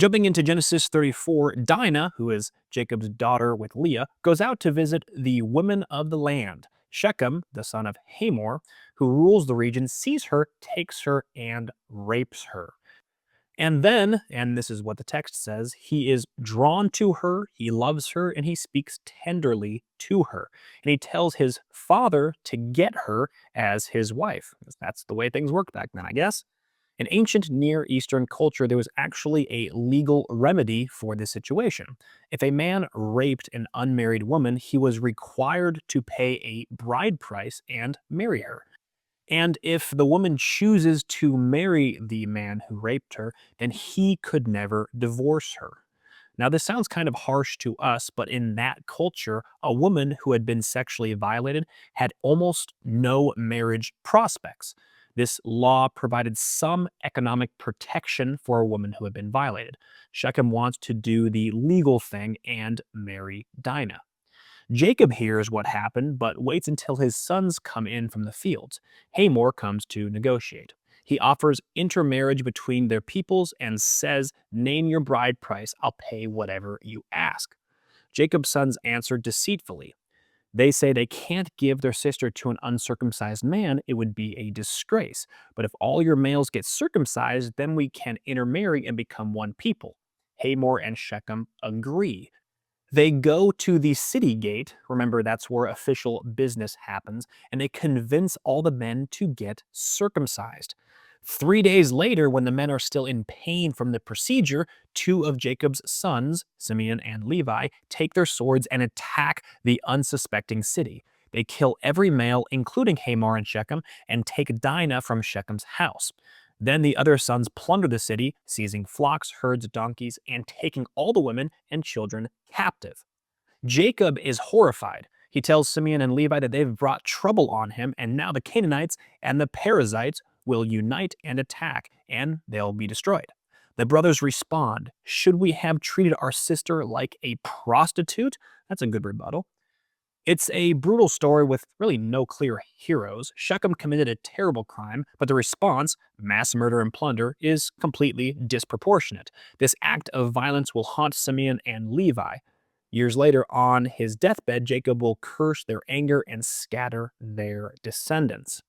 Jumping into Genesis 34, Dinah, who is Jacob's daughter with Leah, goes out to visit the women of the land. Shechem, the son of Hamor, who rules the region, sees her, takes her, and rapes her. And then, and this is what the text says, he is drawn to her, he loves her, and he speaks tenderly to her. And he tells his father to get her as his wife. That's the way things worked back then, I guess. In ancient Near Eastern culture, there was actually a legal remedy for this situation. If a man raped an unmarried woman, he was required to pay a bride price and marry her. And if the woman chooses to marry the man who raped her, then he could never divorce her. Now, this sounds kind of harsh to us, but in that culture, a woman who had been sexually violated had almost no marriage prospects. This law provided some economic protection for a woman who had been violated. Shechem wants to do the legal thing and marry Dinah. Jacob hears what happened, but waits until his sons come in from the fields. Hamor comes to negotiate. He offers intermarriage between their peoples and says, "Name your bride price, I'll pay whatever you ask." Jacob's sons answer deceitfully. They say they can't give their sister to an uncircumcised man, it would be a disgrace. But if all your males get circumcised, then we can intermarry and become one people. Hamor and Shechem agree. They go to the city gate, remember that's where official business happens, and they convince all the men to get circumcised. 3 days later, when the men are still in pain from the procedure, two of Jacob's sons, Simeon and Levi, take their swords and attack the unsuspecting city. They kill every male, including Hamor and Shechem, and take Dinah from Shechem's house. Then the other sons plunder the city, seizing flocks, herds, donkeys, and taking all the women and children captive. Jacob is horrified. He tells Simeon and Levi that they've brought trouble on him, and now the Canaanites and the Perizzites will unite and attack, and they'll be destroyed. The brothers respond, "Should we have treated our sister like a prostitute?" That's a good rebuttal. It's a brutal story with really no clear heroes. Shechem committed a terrible crime, but the response, mass murder and plunder, is completely disproportionate. This act of violence will haunt Simeon and Levi. Years later, on his deathbed, Jacob will curse their anger and scatter their descendants.